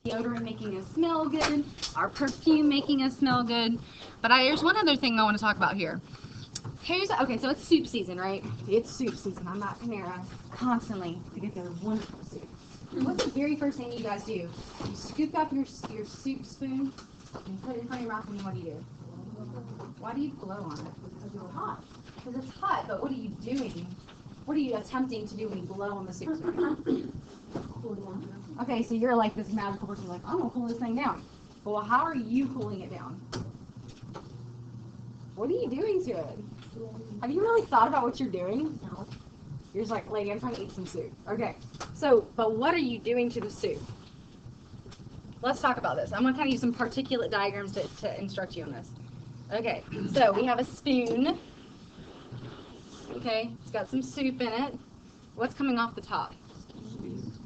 deodorant making us smell good, our perfume making us smell good. But there's one other thing I want to talk about here. Okay, so it's soup season, right? It's soup season. I'm at Panera constantly to get their wonderful soup. What's the very first thing you guys do? You scoop up your soup spoon and put it in front of your mouth, and what do you do? Why do you blow on it? Because it's hot. Because it's hot, but what are you doing? What are you attempting to do when you blow on the soup spoon? Okay, so you're like this magical person, like, I'm going to cool this thing down. Well, how are you cooling it down? What are you doing to it? Have you really thought about what you're doing? No. You're just like, lady, I'm trying to eat some soup. Okay, so, but what are you doing to the soup? Let's talk about this. I'm going to kind of use some particulate diagrams to instruct you on this. Okay, so we have a spoon. Okay, it's got some soup in it. What's coming off the top?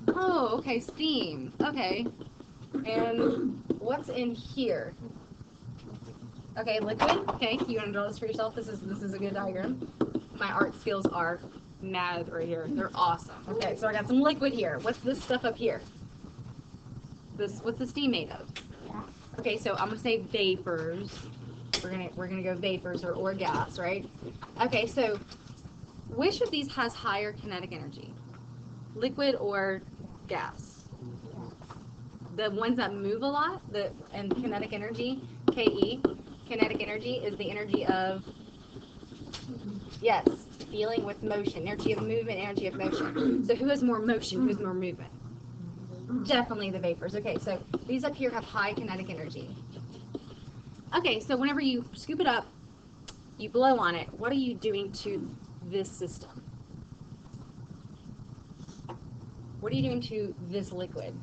Oh, okay, steam. Okay. And what's in here? Okay, liquid. Okay, you want to draw this for yourself? This is a good diagram. My art skills are mad right here. They're awesome. Okay, so I got some liquid here. What's this stuff up here? What's the steam made of? Okay, so I'm gonna say vapors. We're gonna go vapors or gas, right? Okay, so which of these has higher kinetic energy? Liquid or gas? The ones that move a lot, and kinetic energy, KE, kinetic energy is the energy of, yes, feeling with motion, energy of movement, energy of motion. So who has more motion, who's more movement? Definitely the vapors. Okay, so these up here have high kinetic energy. Okay, so whenever you scoop it up, you blow on it, what are you doing to this system? What are you doing to this liquid?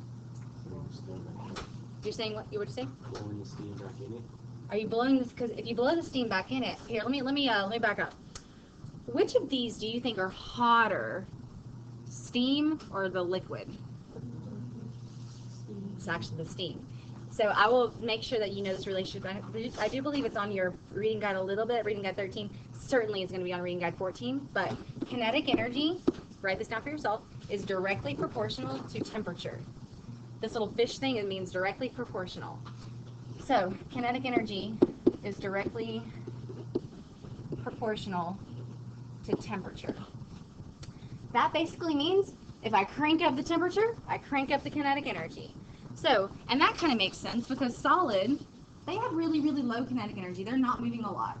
You're saying what you were to say? Blowing the steam back in it. Are you blowing this? Because if you blow the steam back in it, here, let me back up. Which of these do you think are hotter, steam or the liquid? It's actually the steam. So I will make sure that you know this relationship. I do believe it's on your reading guide a little bit, reading guide 13. Certainly it's going to be on reading guide 14. But kinetic energy, write this down for yourself, is directly proportional to temperature. This little fish thing, it means directly proportional. So kinetic energy is directly proportional to temperature. That basically means if I crank up the temperature, I crank up the kinetic energy. So, and that kind of makes sense because solid, they have really, really low kinetic energy. They're not moving a lot.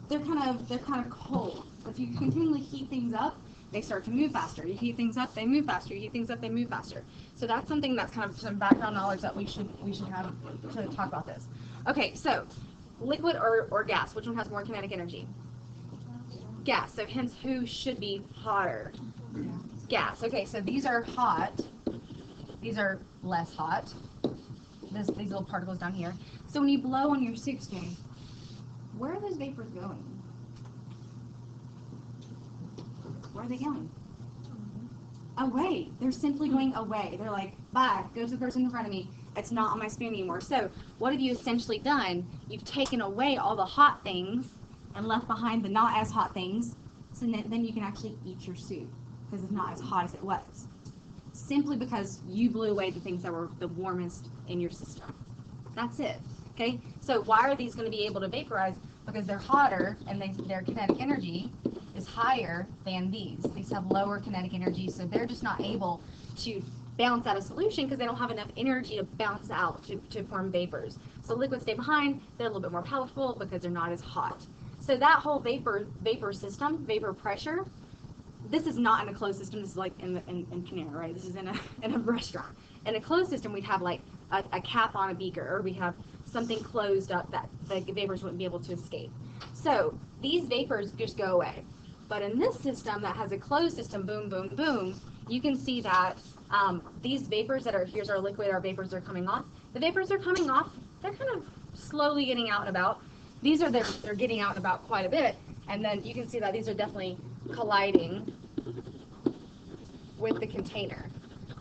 They're kind of cold. If you continually heat things up, they start to move faster. You heat things up, they move faster. You heat things up, they move faster. So that's something that's kind of some background knowledge that we should have to talk about this. Okay, so liquid or gas, which one has more kinetic energy? Gas. So hence, who should be hotter? Gas. Okay, so these are hot. These are less hot. These little particles down here. So when you blow on your soup spoon, where are those vapors going? Where are they going? Away. They're simply going away. They're like, bye, go to the person in front of me. It's not on my spoon anymore. So what have you essentially done? You've taken away all the hot things and left behind the not as hot things, so then you can actually eat your soup because it's not as hot as it was. Simply because you blew away the things that were the warmest in your system. That's it. Okay? So why are these going to be able to vaporize? Because they're hotter and their kinetic energy is higher than these. These have lower kinetic energy, so they're just not able to bounce out a solution because they don't have enough energy to bounce out to form vapors. So liquids stay behind. They're a little bit more powerful because they're not as hot. So that whole vapor system, vapor pressure, this is not in a closed system. This is like in Panera, right? This is in a restaurant. In a closed system, we'd have like a cap on a beaker, or we have something closed up that the vapors wouldn't be able to escape. So these vapors just go away. But in this system that has a closed system, boom, boom, boom, you can see that these vapors that are, here's our liquid, our vapors are coming off. The vapors are coming off. They're kind of slowly getting out and about. These are, they're getting out and about quite a bit. And then you can see that these are definitely colliding with the container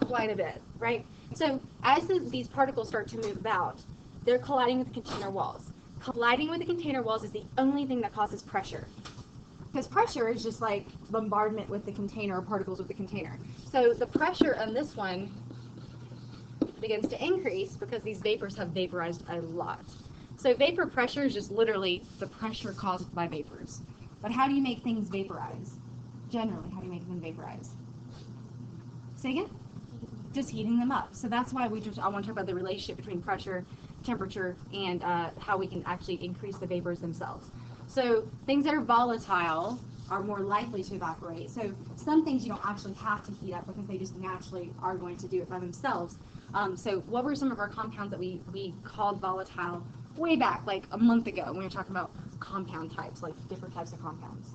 quite a bit, right? So as these particles start to move about, they're colliding with the container walls. Colliding with the container walls is the only thing that causes pressure. Because pressure is just like bombardment with the container or particles with the container. So the pressure on this one begins to increase because these vapors have vaporized a lot. So vapor pressure is just literally the pressure caused by vapors. But how do you make things vaporize? Generally, how do you make them vaporize? Say again? Just heating them up. So that's why I want to talk about the relationship between pressure, temperature, and how we can actually increase the vapors themselves. So things that are volatile are more likely to evaporate. So some things you don't actually have to heat up because they just naturally are going to do it by themselves. So what were some of our compounds that we called volatile way back, like a month ago, when we were talking about compound types, like different types of compounds?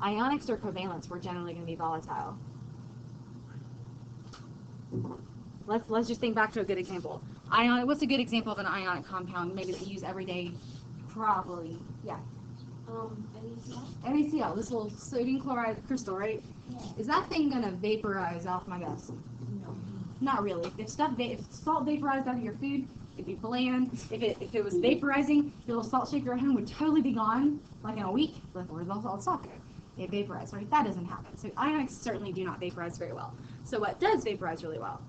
Ionics or covalents were generally going to be volatile. Let's just think back to a good example. What's a good example of an ionic compound, maybe that you use every day? Probably, yeah. NaCl, this little sodium chloride crystal, right? Yeah. Is that thing gonna vaporize off my desk? No. Not really. If salt vaporized out of your food, it'd be bland. If it was vaporizing, your little salt shaker at home would totally be gone, like in a week. Like, where's all the salt go? It vaporized, right? That doesn't happen. So ionics certainly do not vaporize very well. So what does vaporize really well?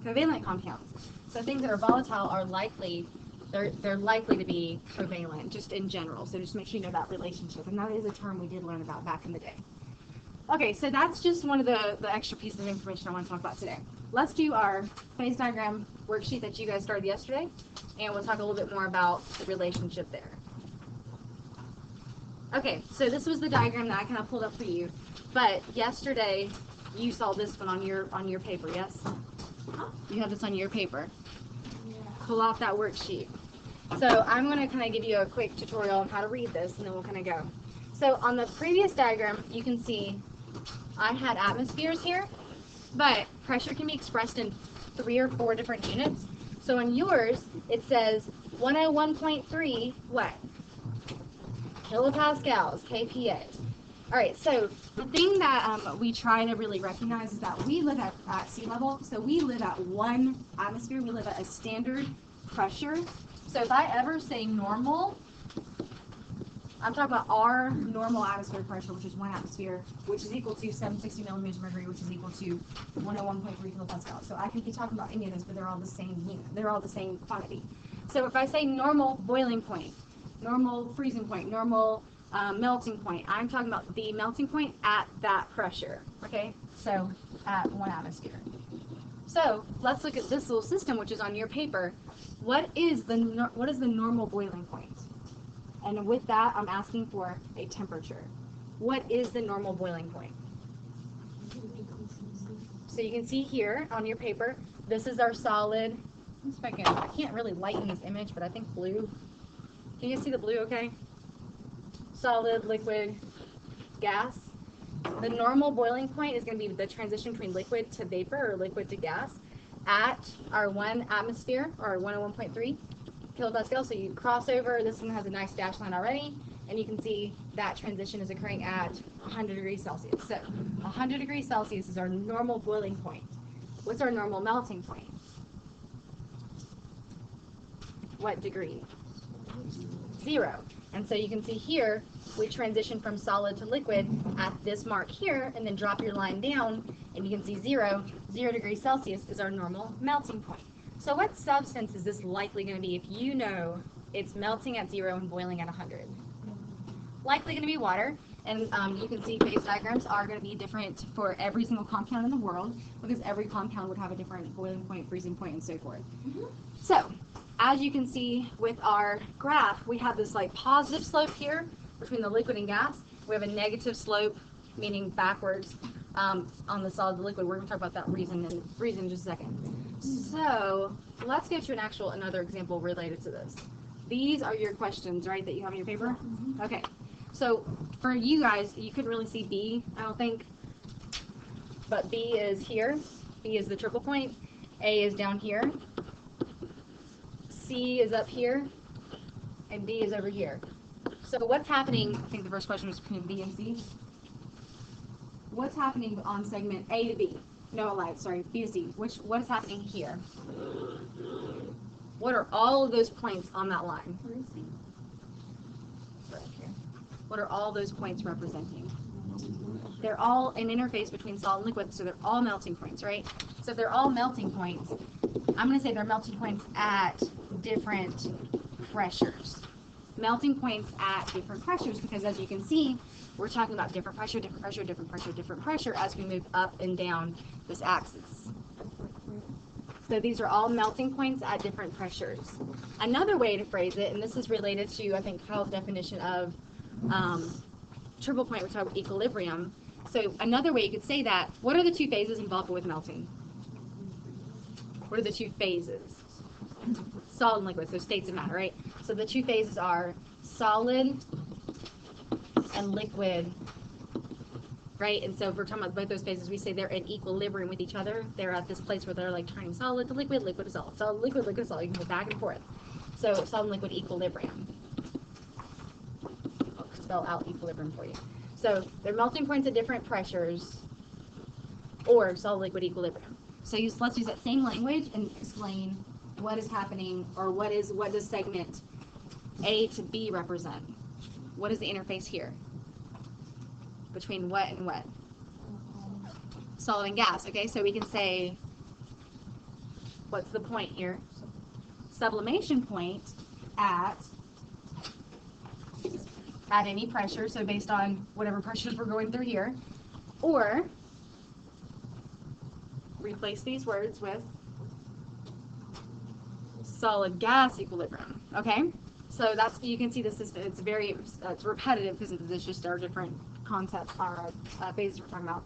Covalent compounds. So things that are volatile are likely, they're likely to be covalent, just in general. So just make sure you know that relationship. And that is a term we did learn about back in the day. Okay, so that's just one of the extra pieces of information I want to talk about today. Let's do our phase diagram worksheet that you guys started yesterday, and we'll talk a little bit more about the relationship there. Okay, so this was the diagram that I kind of pulled up for you, but yesterday you saw this one on your paper, yes? You have this on your paper. Yeah. Pull out that worksheet. So I'm going to kind of give you a quick tutorial on how to read this, and then we'll kind of go. So on the previous diagram, you can see I had atmospheres here, but pressure can be expressed in 3 or 4 different units. So in yours, it says 101.3 what? Kilopascals, kPa. All right, so the thing that we try to really recognize is that we live at sea level, so we live at 1 atmosphere, we live at a standard pressure. So if I ever say normal, I'm talking about our normal atmospheric pressure, which is 1 atmosphere, which is equal to 760 millimeters of mercury, which is equal to 101.3 kilopascals. So I can be talking about any of those, but they're all the same unit. They're all the same quantity. So if I say normal boiling point, normal freezing point, normal melting point, I'm talking about the melting point at that pressure, okay? So at 1 atmosphere. So let's look at this little system, which is on your paper. What is the normal boiling point? And with that, I'm asking for a temperature. What is the normal boiling point? So you can see here on your paper, this is our solid. I can't really lighten this image, but I think blue. Can you see the blue okay? Solid, liquid, gas. The normal boiling point is going to be the transition between liquid to vapor or liquid to gas at our 1 atmosphere, or 101.3 kilopascal. So you cross over, this one has a nice dash line already, and you can see that transition is occurring at 100 degrees Celsius. So 100 degrees Celsius is our normal boiling point. What's our normal melting point? What degree? 0. And so you can see here, we transition from solid to liquid at this mark here, and then drop your line down, and you can see 0 degrees Celsius is our normal melting point. So what substance is this likely going to be if you know it's melting at 0 and boiling at 100? Likely going to be water, and you can see phase diagrams are going to be different for every single compound in the world, because every compound would have a different boiling point, freezing point, and so forth. So as you can see with our graph, we have this like positive slope here between the liquid and gas. We have a negative slope, meaning backwards, on the solid to liquid. We're going to talk about that reason in just a second. So let's go to another example related to this. These are your questions, right, that you have in your paper? Okay. So for you guys, you couldn't really see B, I don't think, but B is here. B is the triple point. A is down here. C is up here, and D is over here. So what's happening, I think the first question was between B and C. What's happening on segment A to B? No, alive, sorry, B to C. What is happening here? What are all of those points on that line? Right here. What are all those points representing? they're all an interface between solid and liquid, so they're all melting points, right? So if they're all melting points, I'm going to say they're melting points at different pressures. Melting points at different pressures, because as you can see, we're talking about different pressure, different pressure, different pressure, different pressure as we move up and down this axis. So these are all melting points at different pressures. Another way to phrase it, and this is related to, I think, Kyle's definition of triple point, we talk about equilibrium. So another way you could say that, what are the two phases involved with melting? What are the two phases? Solid and liquid, so states of matter, right? So the two phases are solid and liquid, right? And so if we're talking about both those phases, we say they're in equilibrium with each other. They're at this place where they're like turning solid to liquid, liquid to solid, solid, liquid, liquid to solid. You can go back and forth. So solid and liquid equilibrium. I'll spell out equilibrium for you. So they're melting points at different pressures, or solid liquid equilibrium. So let's use that same language and explain what is happening, or what does segment A to B represent? What is the interface here? Between what and what? Solid and gas. Okay, so we can say, what's the point here? Sublimation point at any pressure, so based on whatever pressures we're going through here, or replace these words with solid gas equilibrium. Okay, so that's, you can see this is, it's repetitive because it's just our different concepts, our phases we're talking about.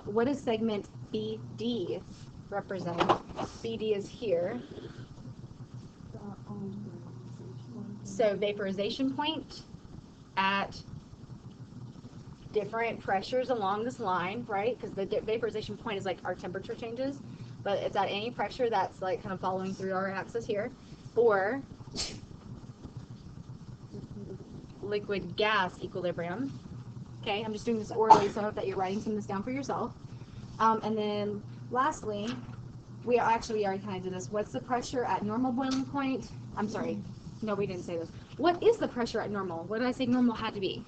What does segment BD represent? BD is here. So vaporization point at different pressures along this line, right? Because the vaporization point is like our temperature changes, but it's at any pressure that's like kind of following through our axis here. Or liquid gas equilibrium. Okay, I'm just doing this orally, so I hope that you're writing some of this down for yourself. And then lastly, we already kind of did this. What's the pressure at normal boiling point? I'm sorry, no, we didn't say this. What is the pressure at normal? What did I say normal had to be?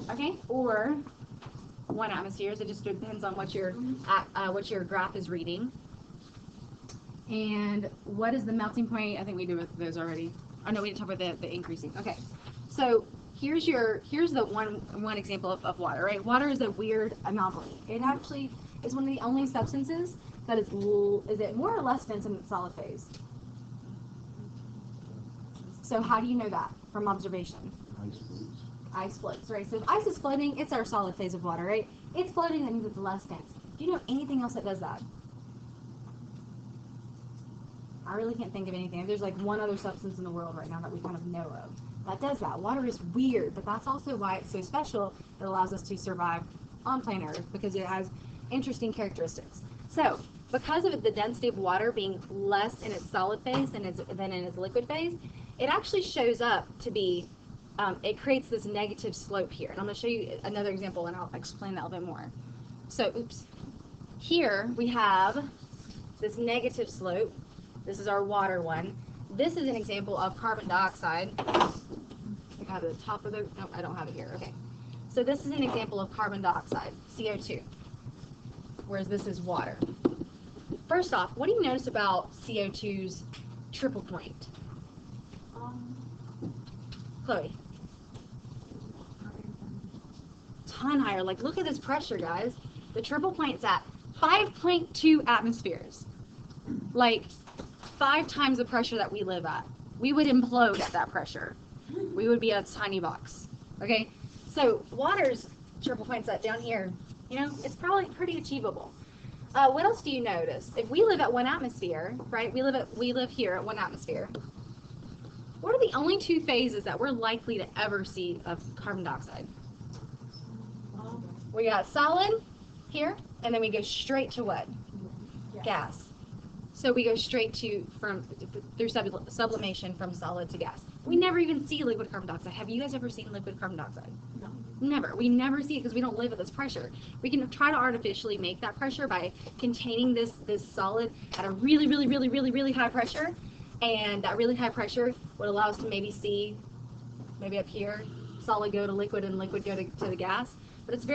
Okay, or 1 atmosphere. So it just depends on what your graph is reading. And what is the melting point? I think we did those already. Oh no, we didn't talk about the increasing. Okay, so here's the one example of water. Right, water is a weird anomaly. It actually is one of the only substances that is it more or less dense in its solid phase. So how do you know that from observation? Ice floats, right? So if ice is floating, it's our solid phase of water, right? It's floating, that means it's less dense. Do you know anything else that does that? I really can't think of anything. There's like one other substance in the world right now that we kind of know of that does that. Water is weird, but that's also why it's so special. It allows us to survive on planet Earth, because it has interesting characteristics. So because of the density of water being less in its solid phase than in its liquid phase, it actually shows up to be, it creates this negative slope here. And I'm going to show you another example, and I'll explain that a little bit more. So, here we have this negative slope. This is our water one. This is an example of carbon dioxide. I have the top of the, no, I don't have it here. Okay. So this is an example of carbon dioxide, CO2, whereas this is water. First off, what do you notice about CO2's triple point? Chloe. Ton higher. Like, look at this pressure, guys. The triple point's at 5.2 atmospheres. Like, 5 times the pressure that we live at. We would implode at that pressure. We would be a tiny box. Okay? So, water's triple point's at down here. You know, it's probably pretty achievable. What else do you notice? If we live at 1 atmosphere, right? We live here at 1 atmosphere. What are the only 2 phases that we're likely to ever see of carbon dioxide? We got solid here, and then we go straight to what? Gas. So we go straight through sublimation from solid to gas. We never even see liquid carbon dioxide. Have you guys ever seen liquid carbon dioxide? No. Never. We never see it because we don't live at this pressure. We can try to artificially make that pressure by containing this solid at a really, really, really, really, really high pressure. And that really high pressure would allow us to maybe see, maybe up here, solid go to liquid and liquid go to the gas. But it's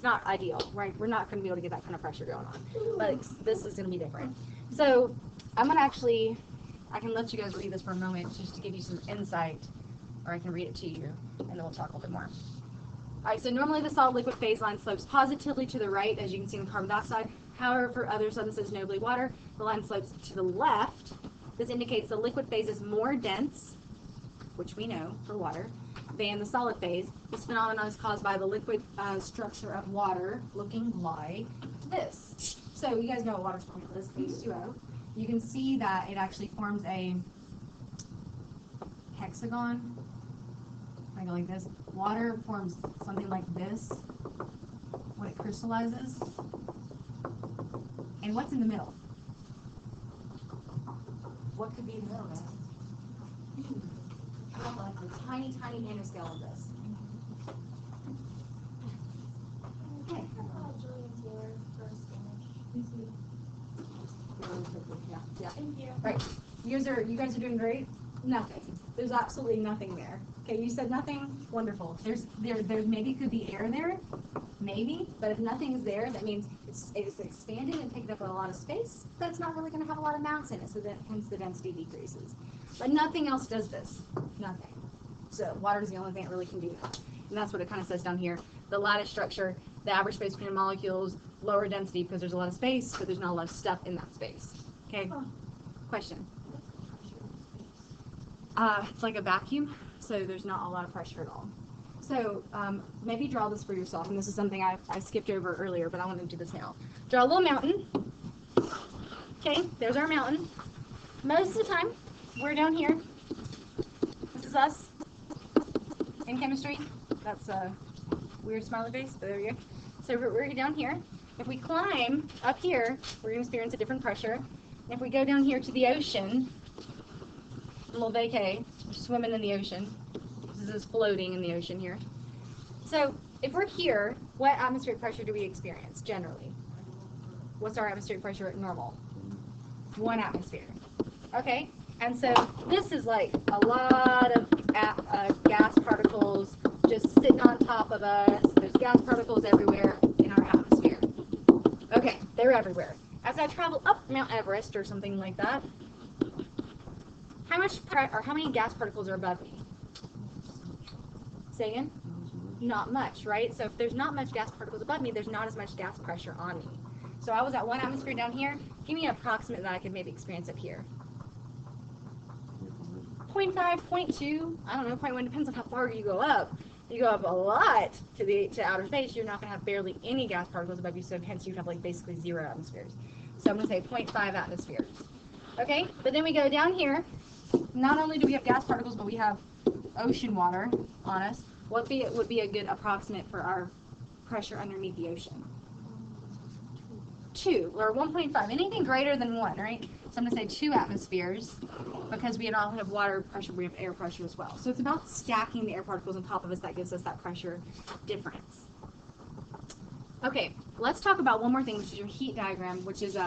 not ideal, right? We're not going to be able to get that kind of pressure going on. But this is going to be different. So I'm going to I can let you guys read this for a moment just to give you some insight, or I can read it to you, and then we'll talk a little bit more. All right, so normally the solid-liquid phase line slopes positively to the right, as you can see in carbon dioxide. However, for other substances, notably water, the line slopes to the left. This indicates the liquid phase is more dense, which we know for water, than the solid phase. This phenomenon is caused by the liquid structure of water looking like this. So you guys know what water's formed is H2O. You can see that it actually forms a hexagon. I go like this. Water forms something like this when it crystallizes. And what's in the middle? What could be in the middle, guys? Like the tiny, tiny nanoscale of this. Okay. Yeah. Thank you. Right. You guys are doing great. Nothing. There's absolutely nothing there. Okay, you said nothing. Wonderful. There maybe could be air there, maybe, but if nothing is there, that means it's expanding and taking up a lot of space. That's not really going to have a lot of mass in it, so that hence the density decreases. But nothing else does this. Nothing. So water is the only thing that really can do that, and that's what it kind of says down here. The lattice structure, the average space between molecules, lower density because there's a lot of space, but there's not a lot of stuff in that space. Okay. Question. It's like a vacuum, so there's not a lot of pressure at all. So maybe draw this for yourself, and this is something I skipped over earlier, but I want to do this now. Draw a little mountain. Okay, there's our mountain. Most of the time, we're down here. This is us in chemistry. That's a weird smiley face, but there we go. So we're down here. If we climb up here, we're going to experience a different pressure. And if we go down here to the ocean, a little vacay, we're swimming in the ocean. This is floating in the ocean here. So if we're here, what atmospheric pressure do we experience generally? What's our atmospheric pressure at normal? 1 atmosphere. Okay, and so this is like a lot of gas particles just sitting on top of us. There's gas particles everywhere in our atmosphere. Okay, they're everywhere. As I travel up Mount Everest or something like that, how many gas particles are above me? Say again? Not much, right? So if there's not much gas particles above me, there's not as much gas pressure on me. So I was at 1 atmosphere down here. Give me an approximate that I could maybe experience up here. 0.5, 0.2, I don't know, 0.1, depends on how far you go up. If you go up a lot to outer space, you're not going to have barely any gas particles above you, so hence you have like basically 0 atmospheres. So I'm going to say 0.5 atmospheres. Okay, but then we go down here. Not only do we have gas particles, but we have ocean water on us. What would be a good approximate for our pressure underneath the ocean? 2 or 1.5. Anything greater than 1, right? So I'm going to say 2 atmospheres because we don't have water pressure, we have air pressure as well. So it's about stacking the air particles on top of us that gives us that pressure difference. Okay, let's talk about one more thing, which is your heat diagram, which is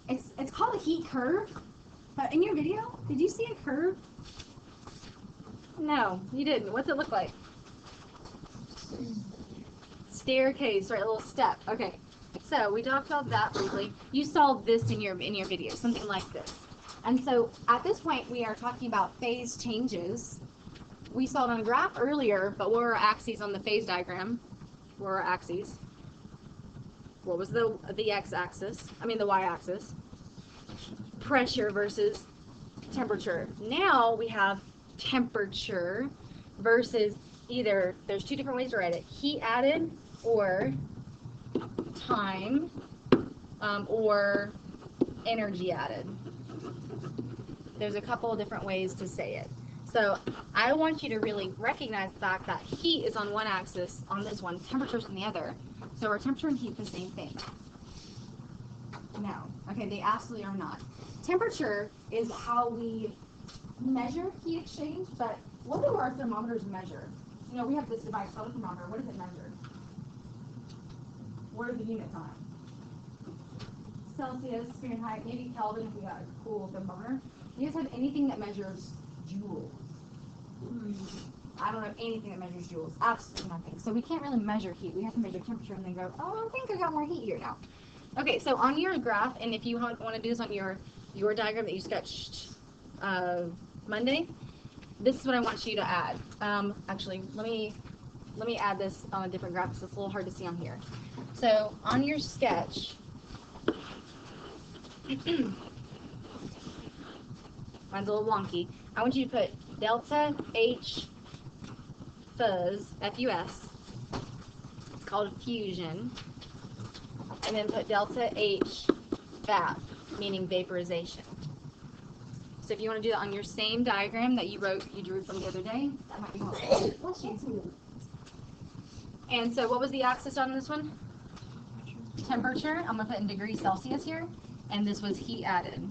it's called a heat curve. But in your video, did you see a curve? No, you didn't. What's it look like? Staircase, right? A little step. Okay. So we talked about that briefly. You saw this in your video, something like this. And so at this point, we are talking about phase changes. We saw it on a graph earlier, but what were our axes on the phase diagram? What were our axes? What was the x-axis? I mean the y-axis. Pressure versus temperature. Now we have temperature versus either, there's 2 different ways to write it, heat added or time or energy added. There's a couple of different ways to say it. So I want you to really recognize the fact that heat is on one axis, on this one, temperature's on the other. So are temperature and heat the same thing? No. Okay, they absolutely are not. Temperature is how we measure heat exchange, but what do our thermometers measure? You know, we have this device called a thermometer. What does it measure? What are the units on it? Celsius, Fahrenheit, maybe Kelvin if we got a cool thermometer. Do you guys have anything that measures joules? I don't know anything that measures joules. Absolutely nothing. So we can't really measure heat. We have to measure temperature and then go, oh, I think I got more heat here now. Okay, so on your graph, and if you want to do this on your diagram that you sketched Monday, this is what I want you to add. Actually, let me add this on a different graph because it's a little hard to see on here. So on your sketch, mine's a little wonky. I want you to put delta H fuzz, F-U-S. It's called fusion. And then put delta H vap, meaning vaporization. So if you want to do that on your same diagram that you drew from the other day, that might be helpful. And so what was the axis on this one? Temperature. I'm going to put in degrees Celsius here. And this was heat added.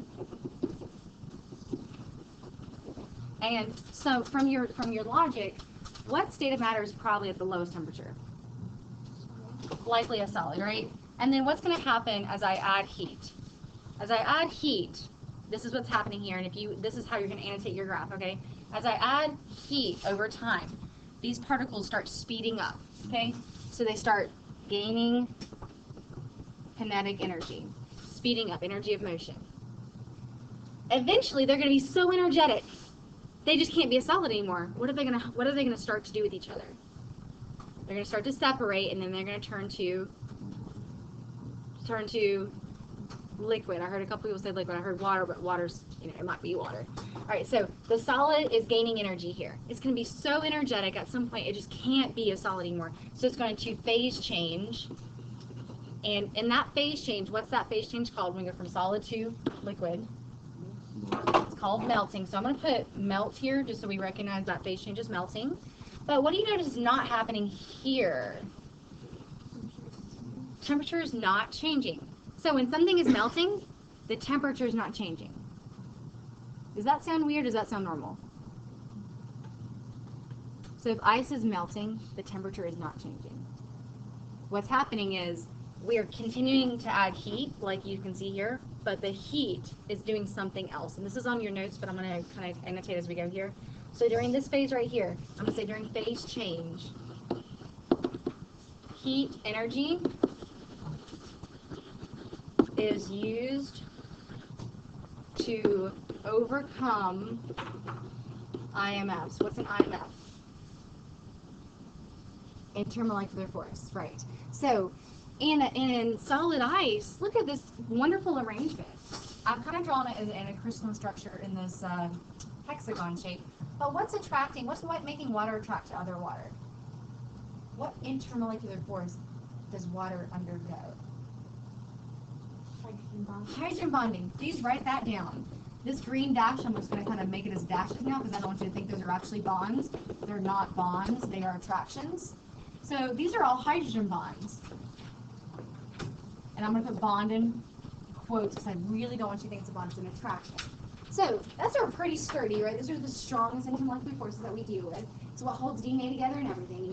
And so from your logic, what state of matter is probably at the lowest temperature? Likely a solid, right? And then what's going to happen as I add heat? As I add heat, this is what's happening here, and this is how you're going to annotate your graph, okay? As I add heat over time, these particles start speeding up, okay? So they start gaining kinetic energy, speeding up, energy of motion. Eventually, they're going to be so energetic, they just can't be a solid anymore. What are they going to start to do with each other? They're going to start to separate, and then they're going to turn to liquid. I heard a couple people say liquid. I heard water, but water's, it might be water. All right, so the solid is gaining energy here. It's going to be so energetic at some point it just can't be a solid anymore. So it's going to phase change. And in that phase change, what's that phase change called when we go from solid to liquid? It's called melting. So I'm going to put melt here just so we recognize that phase change is melting. But what do you notice is not happening here? Temperature is not changing. So when something is melting, the temperature is not changing. Does that sound weird? Does that sound normal? So if ice is melting, the temperature is not changing. What's happening is we are continuing to add heat, like you can see here, but the heat is doing something else. And this is on your notes, but I'm going to kind of annotate as we go here. So during this phase right here, I'm going to say during phase change, heat energy is used to overcome IMFs. What's an IMF? Intermolecular force, right. So in solid ice, look at this wonderful arrangement. I've kind of drawn it in a crystalline structure in this hexagon shape. But what's making water attract to other water? What intermolecular force does water undergo? Hydrogen bonding. Please write that down. This green dash, I'm just going to kind of make it as dashes now because I don't want you to think those are actually bonds. They're not bonds, they are attractions. So these are all hydrogen bonds. And I'm going to put bond in quotes because I really don't want you to think it's a bond, it's an attraction. So that's our pretty sturdy, right? These are the strongest intermolecular forces that we deal with. It's what holds DNA together and everything, and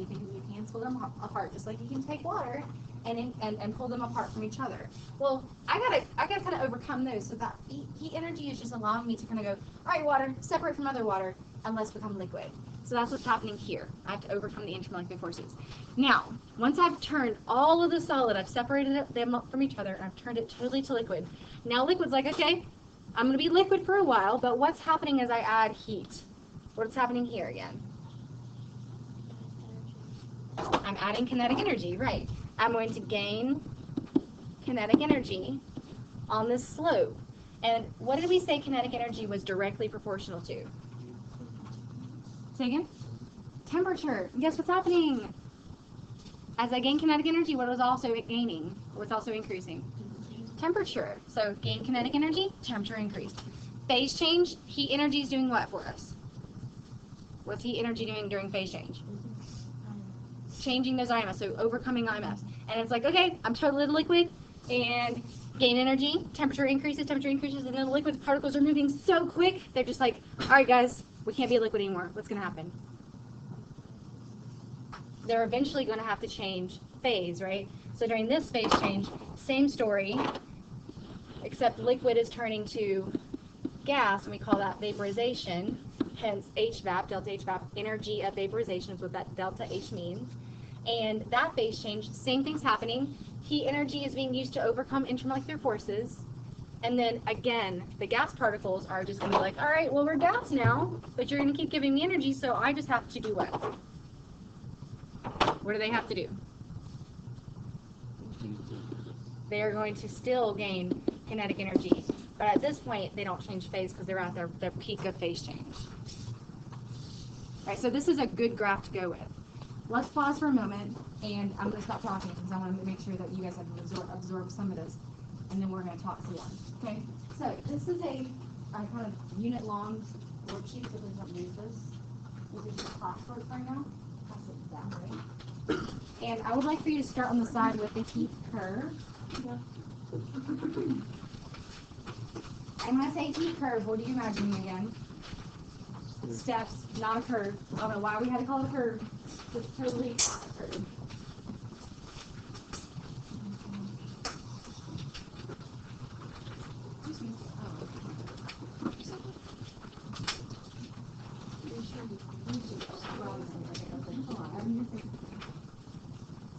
you can split them apart just like you can take water and pull them apart from each other. Well, I gotta kind of overcome those. So that heat energy is just allowing me to kind of go, all right, water, separate from other water, and let's become liquid. So that's what's happening here. I have to overcome the intermolecular forces. Now, once I've turned all of the solid, I've separated them up from each other, and I've turned it totally to liquid. Now liquid's like, okay, I'm going to be liquid for a while, but what's happening as I add heat? What's happening here again? I'm adding kinetic energy, right. I'm going to gain kinetic energy on this slope. And what did we say kinetic energy was directly proportional to? Say again? Temperature. Guess what's happening? As I gain kinetic energy, what was also gaining? What's also increasing? Temperature. So gain kinetic energy, temperature increase. Phase change, heat energy is doing what for us? What's heat energy doing during phase change? Changing those IMFs, so overcoming IMFs. And it's like, okay, I'm totally liquid, and gain energy, temperature increases, and then the liquid particles are moving so quick, they're just like, all right, guys, we can't be liquid anymore. What's going to happen? They're eventually going to have to change phase, right? So during this phase change, same story, except liquid is turning to gas, and we call that vaporization. hence HVAP, delta HVAP, energy of vaporization is what that delta H means. And that phase change, same thing's happening. Heat energy is being used to overcome intermolecular forces. And then again, the gas particles are just going to be like, all right, well, we're gas now, but you're going to keep giving me energy, so I just have to do what? What do they have to do? They are going to still gain kinetic energy. But at this point, they don't change phase because they're at their peak of phase change. All right, so this is a good graph to go with. Let's pause for a moment, and I'm going to stop talking because I want to make sure that you guys have absorbed some of this, and then we're going to talk some more. Okay, so this is a kind of unit-long worksheet, so please don't use this. This is just classwork right now. Pass it that way. And I would like for you to start on the side with the heat curve. And when I say heat curve, what are you imagining again? Steps, not a curve. I don't know why we had to call it a curve. It's totally not a curve.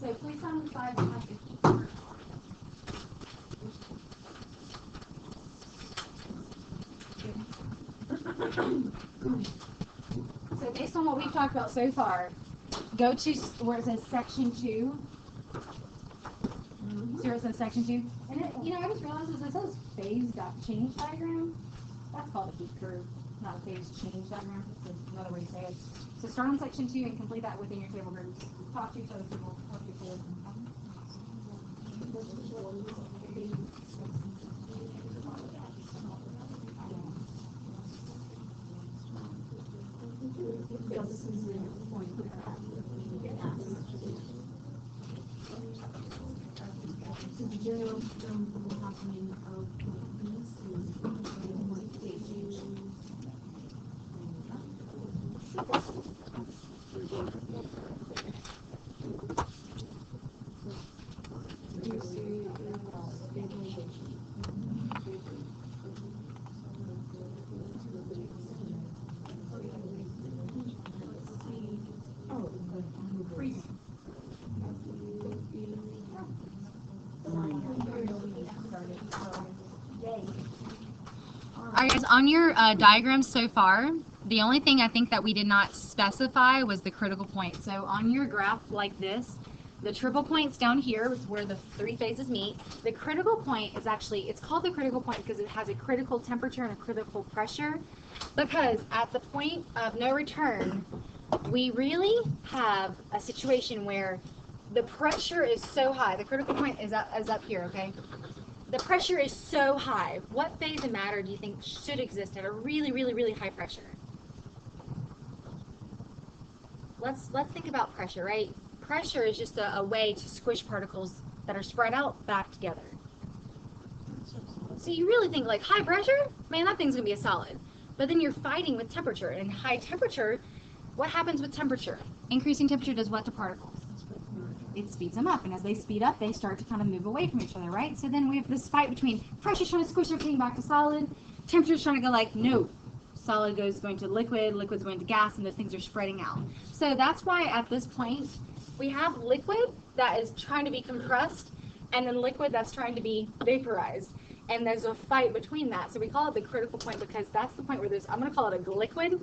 So please on the side and have the heat curve. So based on what we've talked about so far, go to where it says section 2. See where it says section 2? And it, I just realized it says phase change diagram. That's called a heat curve, not a phase change diagram. That's another way to say it. So start on section 2 and complete that within your table groups. Talk to each other, people. Talk to each other. Alright guys, on your diagrams so far, the only thing I think that we did not specify was the critical point. So on your graph like this, the triple point's down here is where the 3 phases meet. The critical point is actually, it's called the critical point because it has a critical temperature and a critical pressure, because at the point of no return, we really have a situation where the pressure is so high. The critical point is up here, okay? The pressure is so high. What phase of matter do you think should exist at a really, really, really high pressure? Let's think about pressure, right? Pressure is just a way to squish particles that are spread out back together. So you really think like high pressure? Man, that thing's gonna be a solid. But then you're fighting with temperature, and high temperature, what happens with temperature? Increasing temperature does what to particles? It speeds them up, and as they speed up, they start to kind of move away from each other, right? So then we have this fight between pressure's trying to squish everything back to solid, temperature's trying to go like, no, solid going to liquid, liquid's going to gas, and those things are spreading out. So that's why at this point, we have liquid that is trying to be compressed, and then liquid that's trying to be vaporized. And there's a fight between that. So we call it the critical point because that's the point where there's, I'm going to call it a liquid.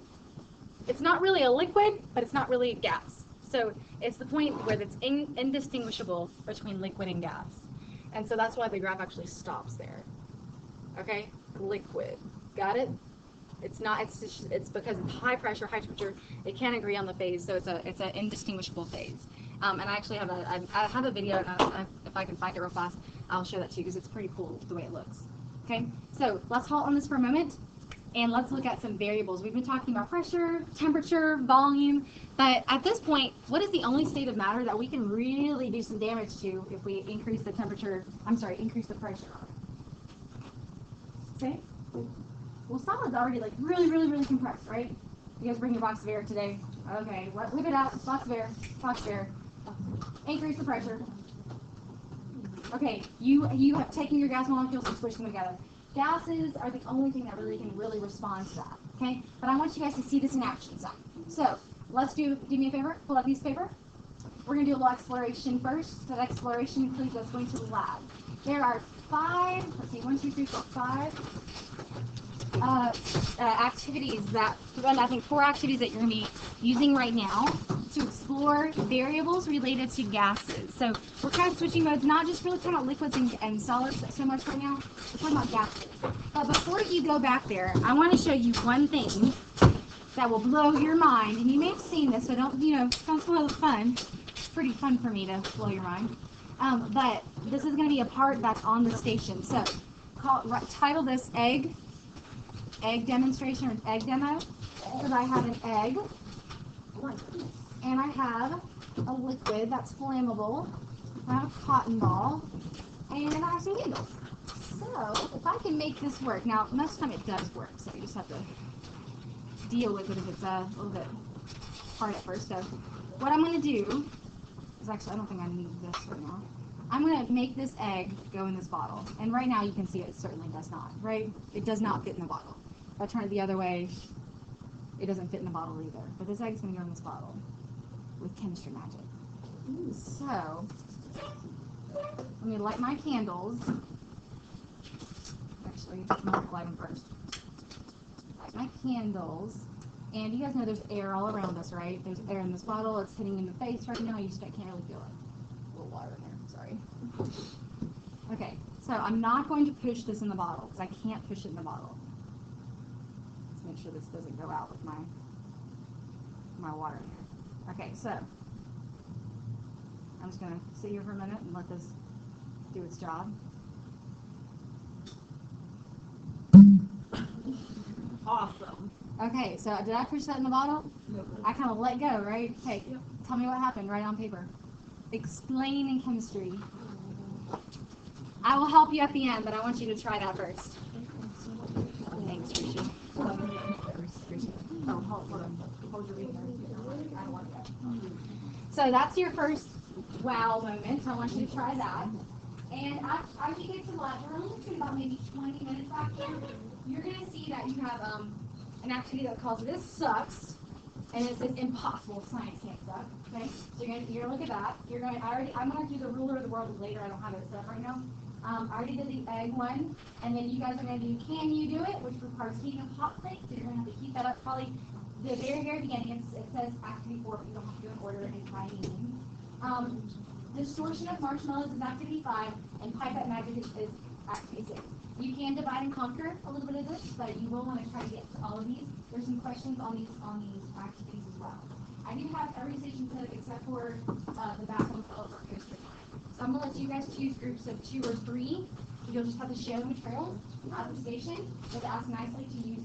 It's not really a liquid, but it's not really a gas. So it's the point where it's indistinguishable between liquid and gas. And so that's why the graph actually stops there. Okay? Liquid. Got it? It's not, it's because it's high pressure, high temperature, it can't agree on the phase, so it's an indistinguishable phase. And I actually have I have a video, and if I can find it real fast, I'll show that to you because it's pretty cool the way it looks. Okay? So let's halt on this for a moment. And let's look at some variables. We've been talking about pressure, temperature, volume, but at this point, what is the only state of matter that we can really do some damage to if we increase the temperature, increase the pressure? Okay? Well, solid's already like really, really, really compressed, right? You guys bring your box of air today. Okay, whip it out, box of air, increase the pressure. Okay, you have taken your gas molecules and squished them together. Gases are the only thing that really can really respond to that, okay? But I want you guys to see this in action some. So let's do me a favor, pull out a piece of paper. We're going to do a little exploration first. That exploration includes us going to the lab. There are 5 activities that, I think 4 activities that you're going to be using right now to explore variables related to gases. So we're kind of switching modes, not just really talking about liquids and solids so much right now. We're talking about gases. But before you go back there, I want to show you one thing that will blow your mind. And you may have seen this, so don't spoil the fun. It's pretty fun for me to blow your mind. But this is going to be a part that's on the station. So title this egg demonstration or egg demo, because I have an egg and I have a liquid that's flammable, I have a cotton ball, and I have some candles. So if I can make this work, now most of the time it does work, so you just have to deal with it if it's a little bit hard at first. So what I'm going to do is actually, I don't think I need this right now. I'm going to make this egg go in this bottle. And right now you can see it certainly does not, right? It does not fit in the bottle. If I turn it the other way, it doesn't fit in the bottle either. But this egg is going to go in this bottle with chemistry magic. So, let me light my candles. Actually, I'm going to light them first. Light my candles. And you guys know there's air all around us, right? There's air in this bottle. It's hitting in the face right now. You just can't really feel it. A little water in there. Sorry. Okay, so I'm not going to push this in the bottle because I can't push it in the bottle. Let's make sure this doesn't go out with my water in here. Okay, so I'm just going to sit here for a minute and let this do its job. Awesome. Okay, so did I push that in the bottle? Nope. I kind of let go, right? Okay, yep. Tell me what happened. Write on paper. Explain in chemistry. I will help you at the end, but I want you to try that first. Thanks, Rishi. Oh, hold on. Hold your reading. I don't want that. So that's your first wow moment. I want you to try that. And as you get to the lab, we're only going to about maybe 20 minutes after. You're going to see that you have an activity that calls This Sucks, and it says impossible. Science can't suck. Okay, so you're gonna look at that. I'm gonna do the ruler of the world later. I don't have it set up right now. I already did the egg one, and then you guys are gonna do Can You Do It, which requires heating a hot plate. So you're gonna have to heat that up. Probably the very beginning. It says activity 4, but you don't have to do an order and try meaning. Distortion of marshmallows is activity 5, and pipette magic is activity 6. You can divide and conquer a little bit of this, but you will want to try to get to all of these. There's some questions on these activities as well. I do have every station set up except for the back one for coaster time. So I'm going to let you guys choose groups of 2 or 3. You'll just have to share the materials at the station. But ask nicely to use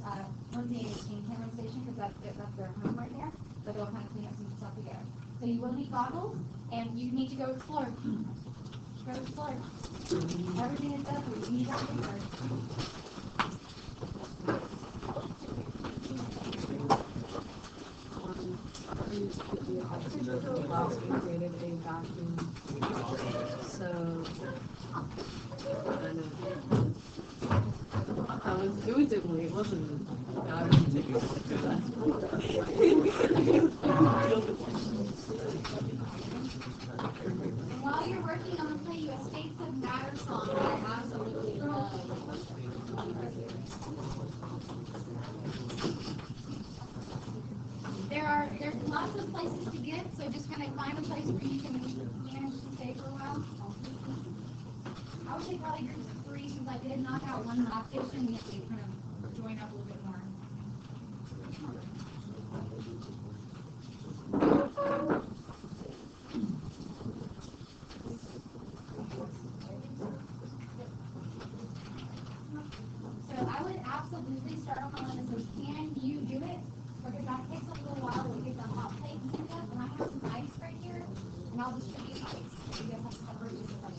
Lindsay and King Cameron station because that's their home right there. So they'll kind of clean up some stuff together. So you will need goggles, and you need to go explore. Go explore. Everything is up. You need that paper. Created a vacuum, so it was different. It wasn't. I wasn't taking While you're working, I'm going to play you a States of Matter song that I absolutely love. There's lots of places to get, so just kind of find a place where you can manage to stay for a while. I would say probably groups of 3 since I did knock out one lab station. We have to kind of join up a little bit more. So I would absolutely start on the one that says, Can you do it? Because that takes a little while to get the hot plate and stuff. And I have some ice right here, and I'll just show you ice. So you guys have to separate this from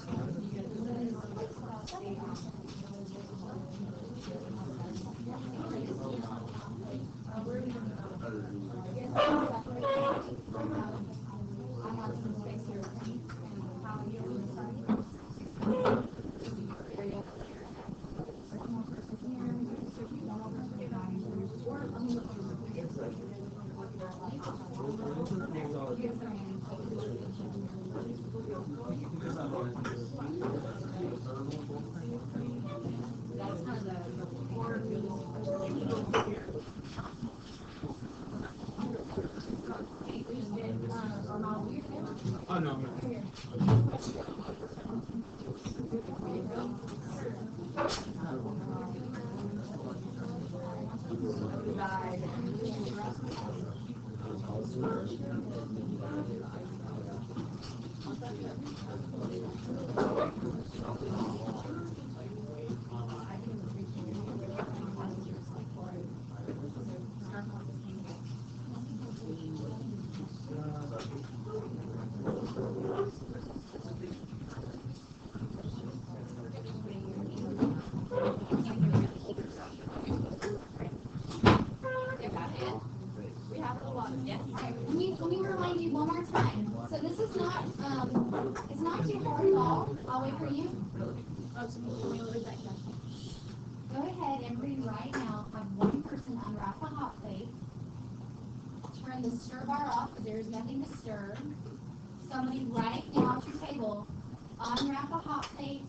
Let me remind you one more time. So this is not, it's not too hard at all. I'll wait for you. Go ahead and read right now. Have one person unwrap a hot plate. Turn the stir bar off because there is nothing to stir. Somebody right now at your table, unwrap a hot plate,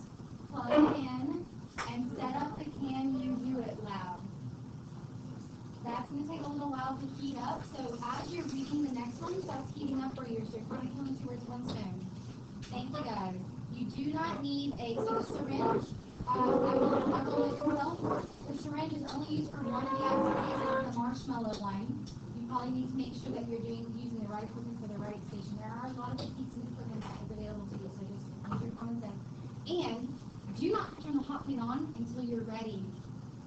plug it in, and set up the can you do it loud. That's going to take a little while to heat up, so as you're reading the next one, that's heating up for you, so you're kind of killing two birds with one stone. Thank you guys. You do not need a syringe. I will let you know. The syringe is only used for one of the activities, the marshmallow one. You probably need to make sure that you're using the right equipment for the right station. There are a lot of pieces of equipment that is available to you, so just use your common sense. And do not turn the hot plate on until you're ready,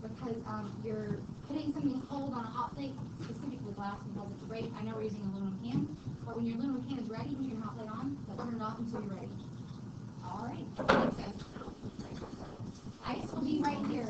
because you're putting something cold on a hot plate, specifically glass, because it's great. I know we're using an aluminum can, but when your aluminum can is ready, put your hot plate on, but turn it off until you're ready. All right. Ice will be right here.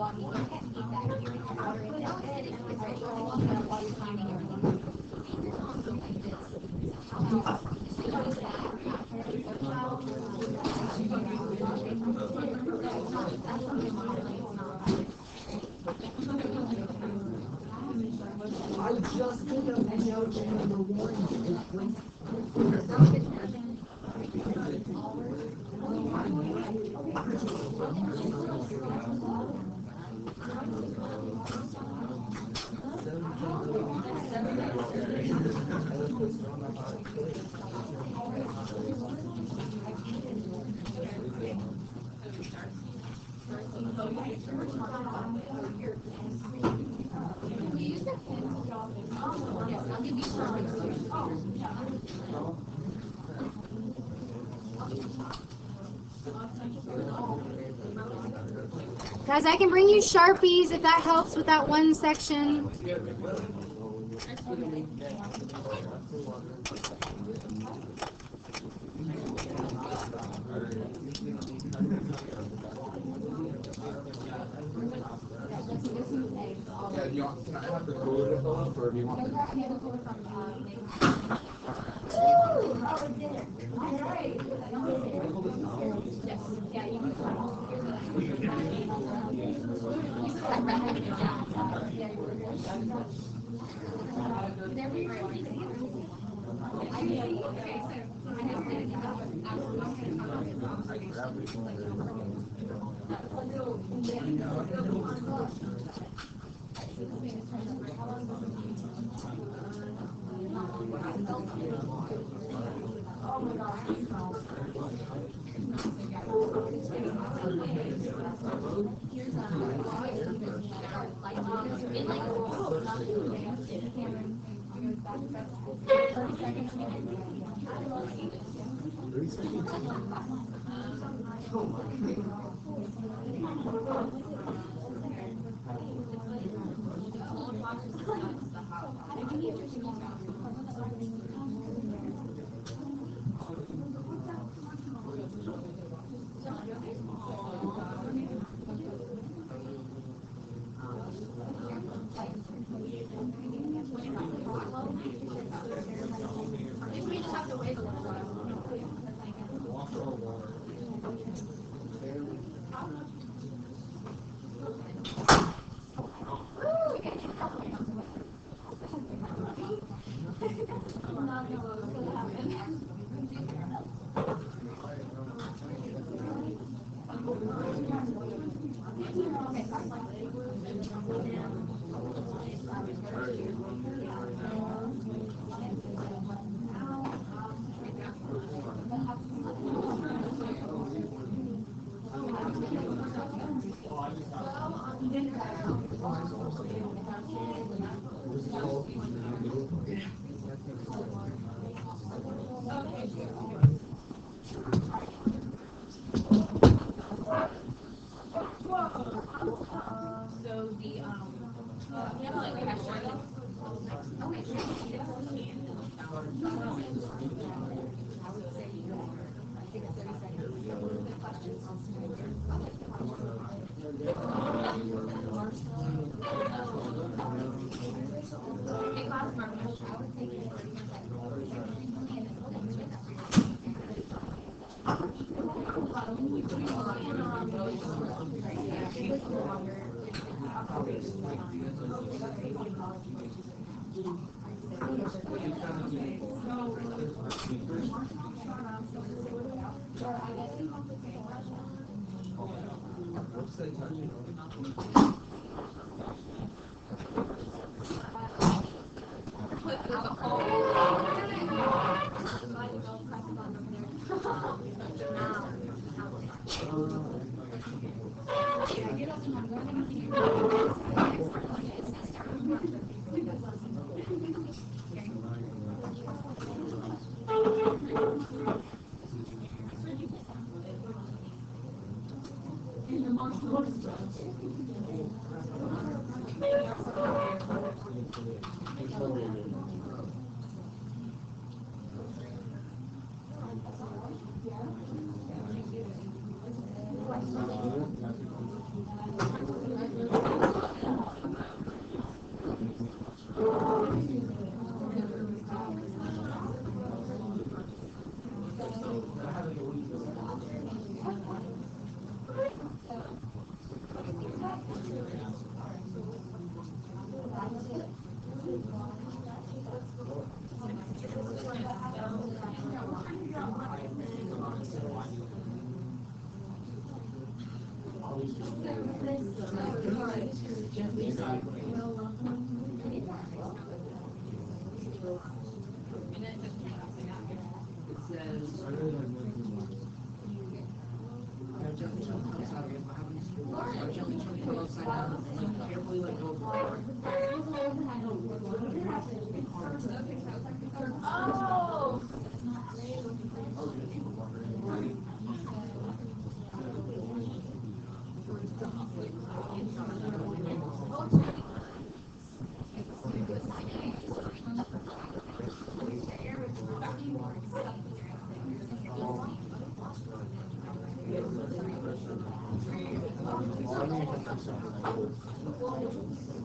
on, you don't have to keep that here. Water it down, and it's ready. You want to know what's finding everything. Like this. Use I just did a video number one. Guys, I can bring you Sharpies if that helps with that one section. Yeah, can I have the cooler to fill up, or do you want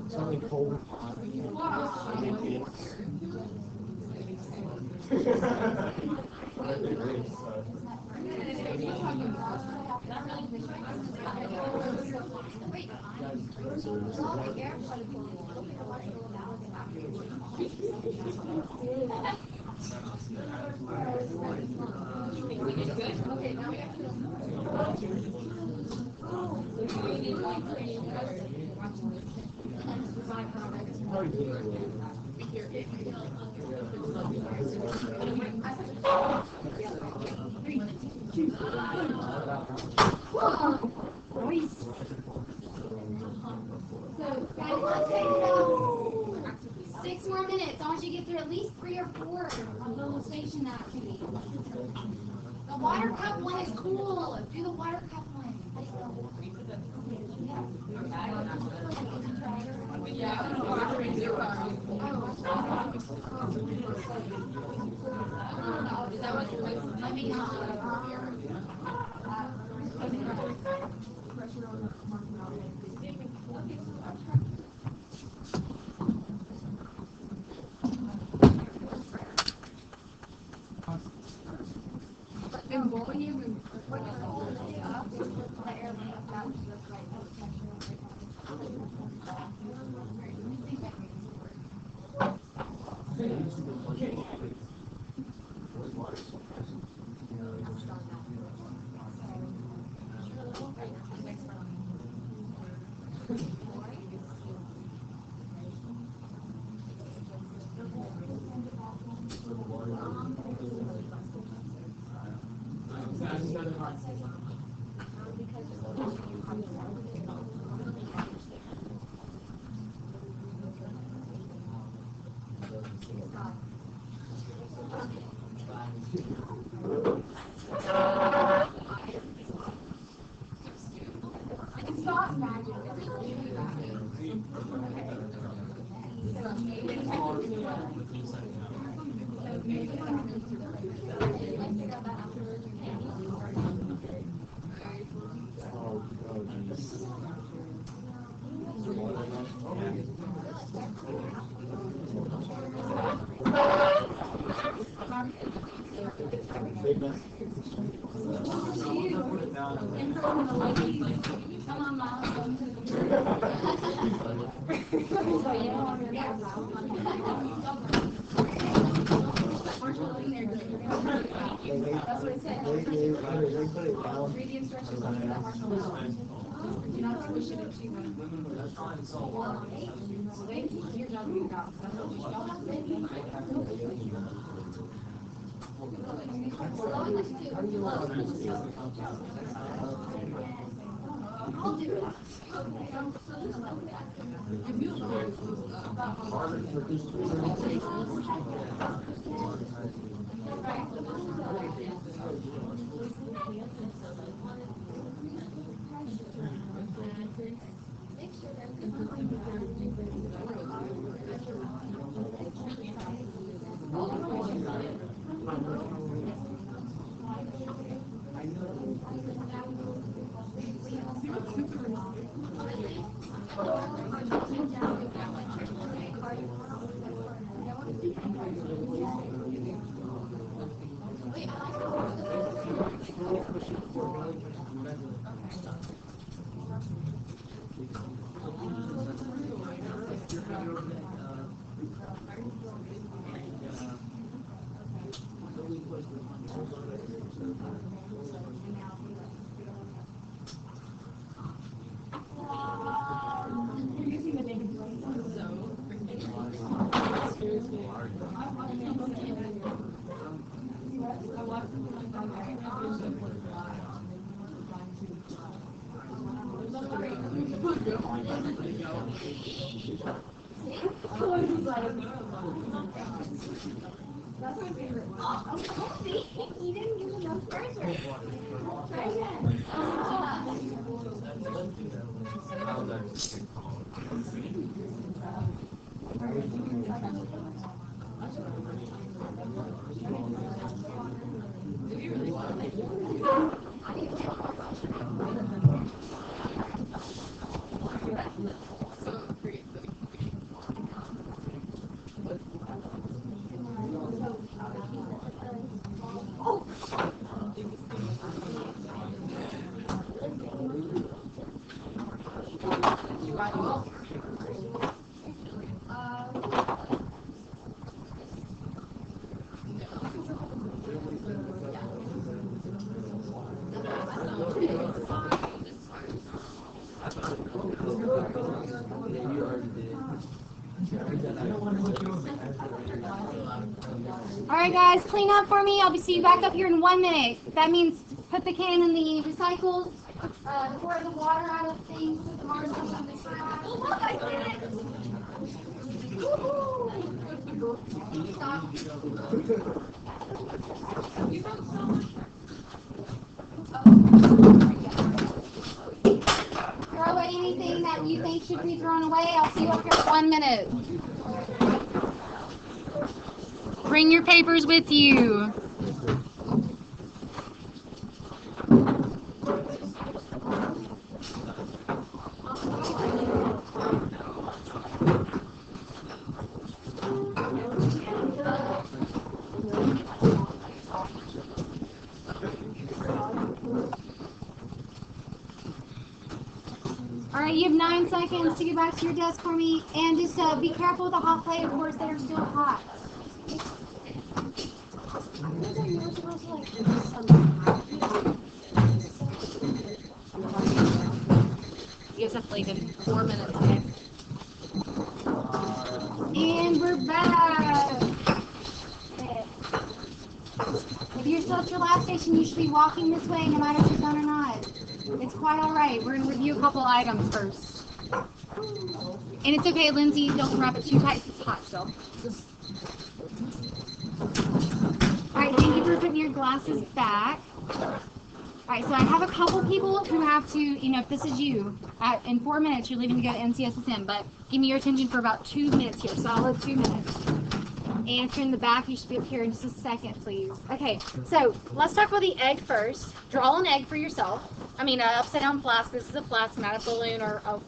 Something cold. So, guys, let's take about 6 more minutes. I want you to get through at least 3 or 4 of the illustration activities. The water cup one is cool. Do the water cup one. Let me Come on, Mom. That's what it said. Read the instructions on that marshmallow. Do not squish it into one. Your job to read out. That's what I'll do it. You didn't give enough pressure. All right, guys, clean up for me. I'll be seeing you back up here in 1 minute. That means put the can in the recycles, pour the water out of things, put the marshmallows on the trash. Look, I did it! Woohoo! Stop. Throw away anything that you think should be thrown away. I'll see you up here in 1 minute. Bring your papers with you. All right, you have 9 seconds to get back to your desk for me, and just be careful with the hot plate, of course, that are still hot. You guys have like 4 minutes, okay? And we're back. Okay. If you're still at your last station, you should be walking this way, no matter if you're done or not. It's quite all right. We're going to review a couple items first. And it's okay, Lindsay, don't wrap it too tight. It's hot still. Alright, thank you for putting your glasses back. Alright, so I have a couple people who have to, if this is you, in 4 minutes you're leaving to go to NCSSM, but give me your attention for about 2 minutes here, solid 2 minutes. And if you're in the back, you should be up here in just a second, please. Okay, so let's talk about the egg first. Draw an egg for yourself. I mean, an upside down flask. This is a flask, not a balloon or a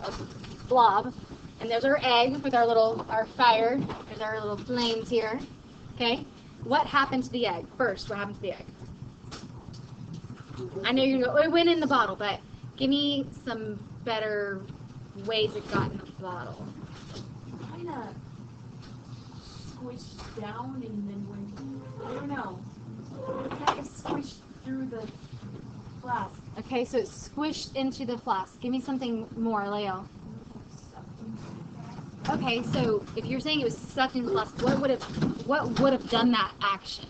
blob. And there's our egg with our fire. There's our little flames here. Okay? What happened to the egg? First, what happened to the egg? I know you're going to go, it went in the bottle, but give me some better ways it got in the bottle. Kind of squished down and then went, I don't know. Kind of squished through the flask. Okay, so it's squished into the flask. Give me something more, Leo. Okay, so if you're saying it was sucked into the flask, what would have done that action?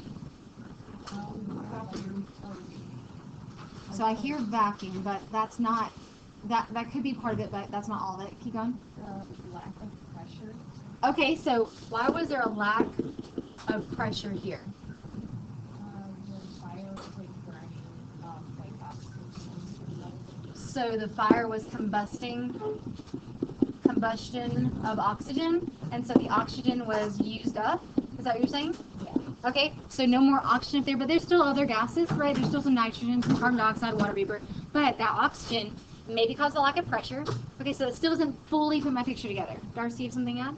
So I hear vacuum, but that's not that could be part of it, but that's not all of it. Keep going. Lack of pressure. Okay, so why was there a lack of pressure here? The fire was burning, oxygen. So the fire was combustion of oxygen, and so the oxygen was used up. Is that what you're saying? Yeah. Okay, so no more oxygen up there, but there's still other gases, right? There's still some nitrogen, some carbon dioxide, water vapor, but that oxygen may because of lack of pressure. Okay, so it still doesn't fully put my picture together. Darcy, you have something to add?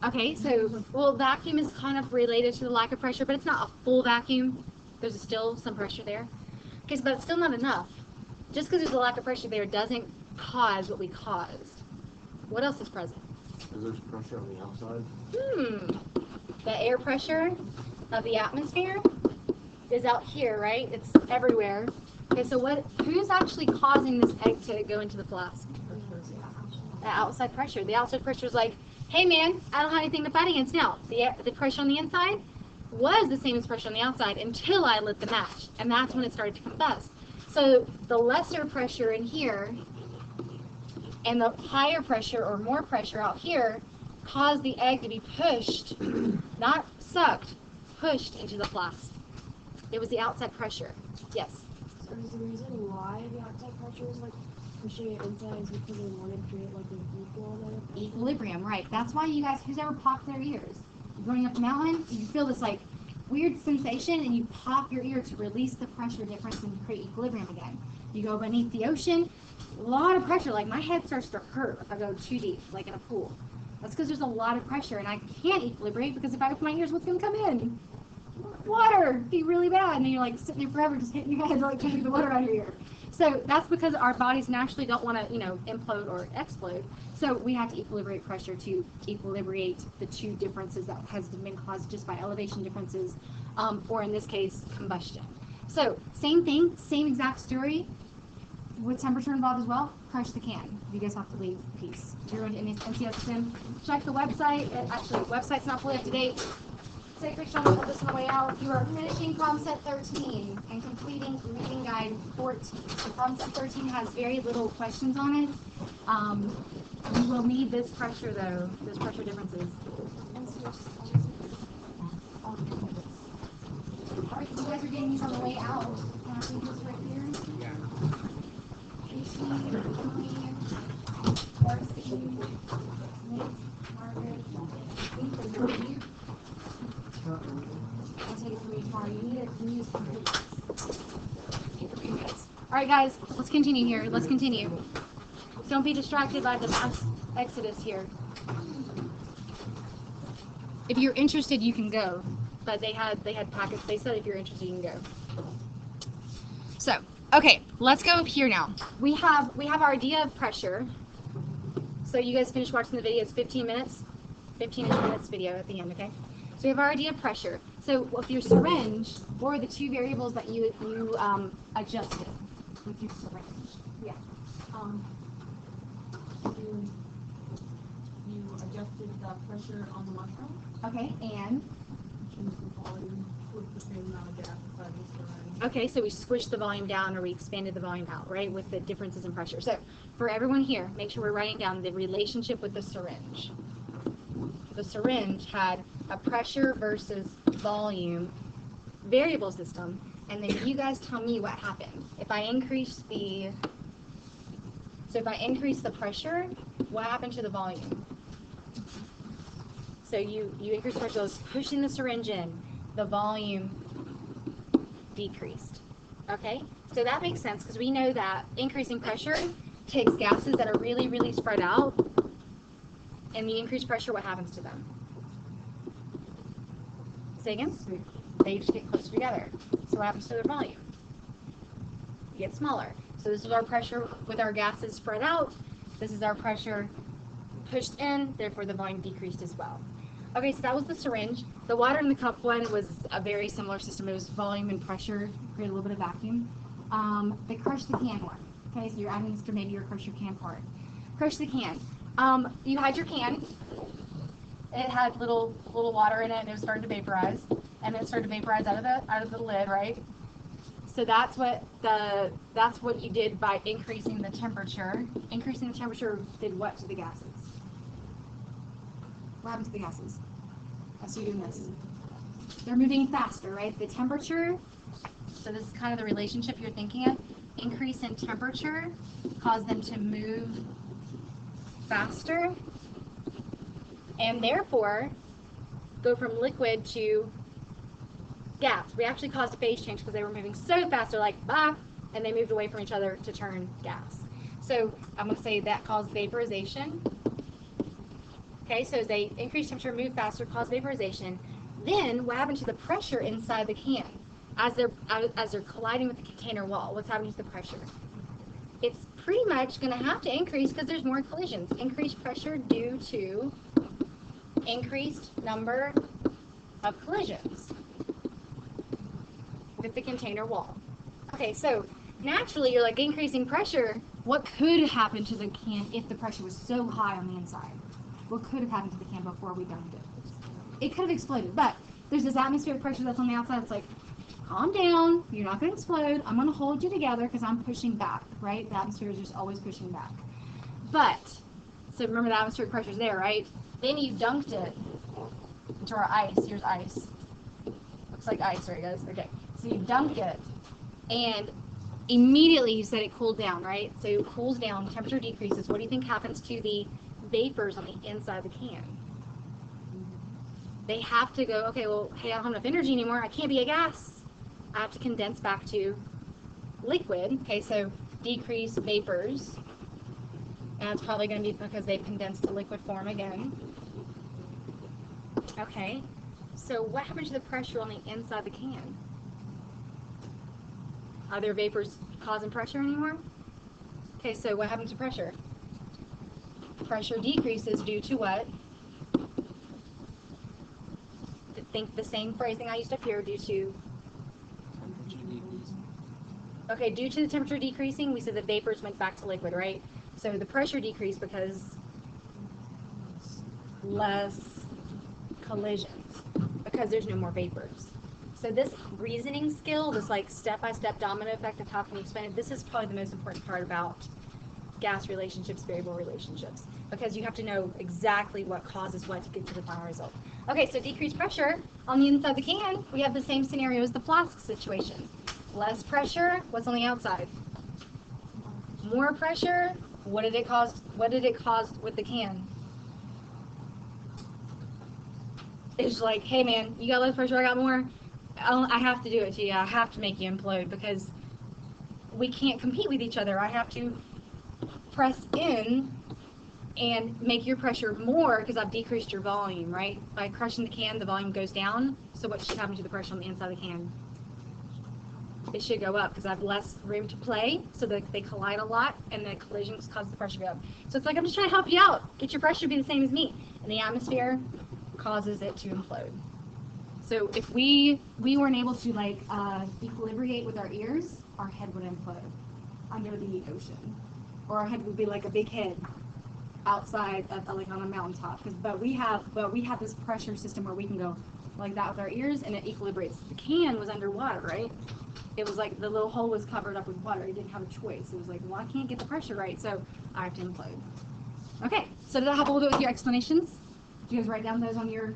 Okay, so, well, vacuum is kind of related to the lack of pressure, but it's not a full vacuum. There's still some pressure there. Okay, but it's still not enough. Just because there's a lack of pressure there doesn't cause what we caused. What else is present? Is there pressure on the outside? The air pressure of the atmosphere is out here, right? It's everywhere. Okay, so who's actually causing this egg to go into the flask? The outside pressure. The outside pressure is like hey man, I don't have anything to fight against now. The pressure on the inside was the same as pressure on the outside until I lit the match, and that's when it started to combust. So the lesser pressure in here and the higher pressure or more pressure out here caused the egg to be pushed, not sucked, pushed into the flask. It was the outside pressure. Yes. So is the reason why the outside pressure is like pushing it inside is because they want to create like an Equilibrium, right. That's why you guys, who's ever popped their ears? You're going up a mountain, you feel this like weird sensation and you pop your ear to release the pressure difference and create equilibrium again. You go beneath the ocean, a lot of pressure, like my head starts to hurt if I go too deep, like in a pool. That's because there's a lot of pressure and I can't equilibrate because if I open my ears, what's going to come in? Water! Be really bad. And then you're like sitting there forever just hitting your head like trying to get the water out of your ear. So that's because our bodies naturally don't want to, implode or explode. So we have to equilibrate pressure to equilibrate the two differences that has been caused just by elevation differences, or in this case, combustion. So same thing, same exact story. With temperature involved as well, crush the can. You guys have to leave peace. If you're going to NCSSM, check the website. Actually, the website's not fully up to date. Take a picture of this on the way out. You are finishing problem set 13 and completing reading guide 14. So problem set 13 has very little questions on it. You will need this pressure though, those pressure differences. Alright, you guys are getting these on the way out. Can I leave this right here? Yeah. Casey, Emily, Darcy, Nate, Margaret, I think those are you. I'll take it from you tomorrow. You need it. You use it. All right, guys. Let's continue here. Let's continue. Don't be distracted by the mass exodus here. If you're interested, you can go. But they had packets. They said if you're interested, you can go. So, okay, let's go up here now. We have our idea of pressure. So you guys finish watching the video. It's 15 minutes. 15-ish minutes video at the end. Okay. So we have our idea of pressure. So with your syringe, what are the two variables that you adjusted with your syringe? Yeah. you adjusted the pressure on the mushroom. Okay, and? Changed the volume with the same amount of gas inside the syringe. Okay, so we squished the volume down or we expanded the volume out, right, with the differences in pressure. So for everyone here, make sure we're writing down the relationship with the syringe. The syringe had a pressure versus volume variable system, and then you guys tell me what happened. If I increase the pressure, what happened to the volume? So you increase the pressure, it's pushing the syringe in, the volume decreased. Okay, so that makes sense because we know that increasing pressure takes gases that are really, really spread out, and the increased pressure, what happens to them? Say again? They just get closer together. So what happens to their volume? It gets smaller. So this is our pressure with our gases spread out. This is our pressure pushed in, therefore the volume decreased as well. Okay, so that was the syringe. The water in the cup one was a very similar system. It was volume and pressure, create a little bit of vacuum. The crush the can one. Okay, so you're adding this to maybe your crush your can part. Crush the can. You had your can. It had little water in it, and it was starting to vaporize, and it started to vaporize out of the lid, right? So that's what you did by increasing the temperature. Increasing the temperature did what to the gases? What happened to the gases? As you're doing this, they're moving faster, right? The temperature. So this is kind of the relationship you're thinking of. Increase in temperature caused them to move faster, and therefore go from liquid to gas. We actually caused a phase change because they were moving so fast, they're like, bah, and they moved away from each other to turn gas. So I'm going to say that caused vaporization. Okay, so as they increase temperature, move faster, cause vaporization. Then what happened to the pressure inside the can? As they're colliding with the container wall, what's happening to the pressure? It's pretty much going to have to increase because there's more collisions. Increased pressure due to increased number of collisions with the container wall. Okay, so naturally you're like increasing pressure. What could happen to the can if the pressure was so high on the inside? what could have happened to the can before we dumped it. It could have exploded, but there's this atmospheric pressure that's on the outside. It's like, calm down, you're not going to explode. I'm going to hold you together because I'm pushing back, right? The atmosphere is just always pushing back. But, so remember the atmospheric pressure's there, right? Then you dunked it into our ice. Here's ice. Looks like ice, right, guys? Okay. So you dunk it, and immediately you said it cooled down, right? So it cools down, temperature decreases. What do you think happens to the vapors on the inside of the can? They have to go, okay, well, hey, I don't have enough energy anymore. I can't be a gas. I have to condense back to liquid. Okay, so decrease vapors. And it's probably going to be because they've condensed to liquid form again. Okay, so what happens to the pressure on the inside of the can? Are there vapors causing pressure anymore? Okay, so what happens to pressure? Pressure decreases due to what? Think the same phrasing I used up here, due to... Okay, due to the temperature decreasing, we said the vapors went back to liquid, right? So the pressure decreased because less collisions, because there's no more vapors. So this reasoning skill, this like step-by-step domino effect of how can you explain it, this is probably the most important part about gas relationships, variable relationships, because you have to know exactly what causes what to get to the final result. Okay, so decreased pressure on the inside of the can, we have the same scenario as the flask situation. Less pressure, what's on the outside? More pressure, what did it cause with the can? It's like, hey man, you got less pressure, I got more. I have to do it to you. I have to make you implode because we can't compete with each other. I have to press in and make your pressure more because I've decreased your volume, right? By crushing the can, the volume goes down. So what should happen to the pressure on the inside of the can? It should go up because I have less room to play, so that they collide a lot, and the collisions cause the pressure to go up. So it's like, I'm just trying to help you out. Get your pressure to be the same as me. And the atmosphere causes it to implode. So if we weren't able to like equilibrate with our ears, our head would implode under the ocean. Or our head would be like a big head outside of like on a mountaintop. But we have this pressure system where we can go like that with our ears, and it equilibrates. The can was underwater, right? It was like the little hole was covered up with water. It didn't have a choice. It was like, well, I can't get the pressure right, so I have to implode. Okay, so did that help a little bit with your explanations? Did you guys write down those on your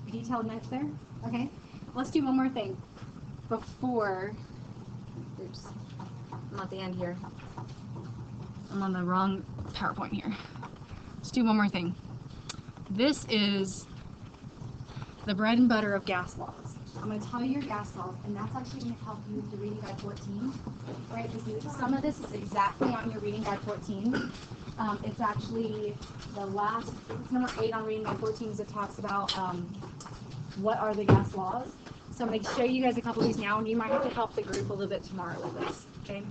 detailed notes there? Okay, let's do one more thing before. Oops, I'm at the end here. I'm on the wrong PowerPoint here. Let's do one more thing. This is the bread and butter of gas laws. I'm going to tell you your gas laws, and that's actually going to help you with the reading guide 14, right? Because some of this is exactly on your reading guide 14. It's actually it's number 8 on reading guide 14, because it talks about what are the gas laws. So I'm going to show you guys a couple of these now, and you might have to help the group a little bit tomorrow with this, okay?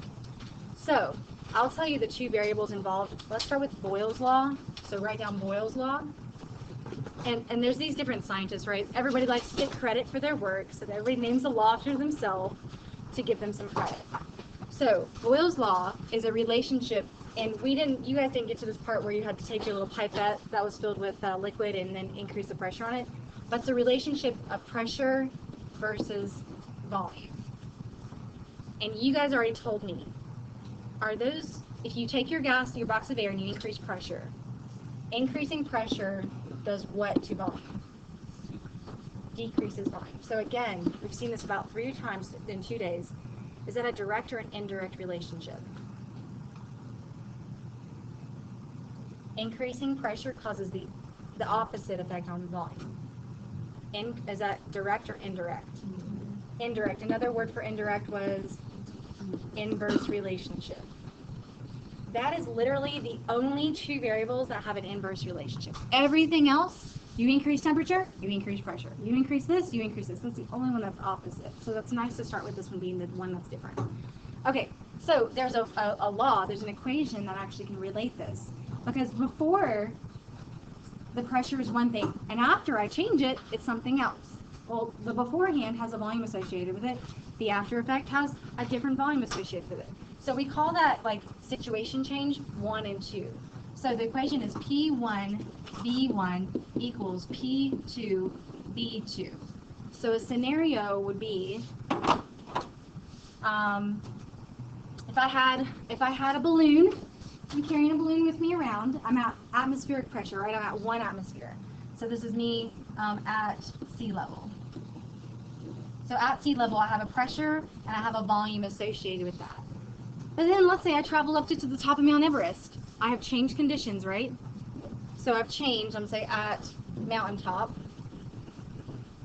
So I'll tell you the 2 variables involved. Let's start with Boyle's law. So write down Boyle's law. And there's these different scientists, right? Everybody likes to get credit for their work, so everybody names a law after themselves to give them some credit. So Boyle's law is a relationship, and you guys didn't get to this part where you had to take your little pipette that was filled with liquid and then increase the pressure on it. But it's a relationship of pressure versus volume. And you guys already told me, if you take your box of air and you increase pressure, increasing pressure does what to volume? Decreases volume. So again, we've seen this about 3 times in 2 days. Is that a direct or an indirect relationship? Increasing pressure causes the opposite effect on the volume. Is that direct or indirect? Indirect. Another word for indirect was inverse relationship. That is literally the only 2 variables that have an inverse relationship. Everything else, you increase temperature, you increase pressure. You increase this, you increase this. That's the only one that's opposite. So that's nice to start with this one being the one that's different. Okay, so there's a law, there's an equation that actually can relate this. Because before, the pressure is one thing, and after I change it, it's something else. Well, the beforehand has a volume associated with it. The after effect has a different volume associated with it. So we call that like situation change 1 and 2. So So the equation is P1V1 equals P2V2. So a scenario would be, if I had a balloon, I'm carrying a balloon with me around. I'm at atmospheric pressure, right? I'm at 1 atmosphere. So this is me at sea level. So at sea level, I have a pressure and I have a volume associated with that. But then let's say I travel up to the top of Mount Everest. I have changed conditions, right? So I've changed, I'm going to say at mountaintop.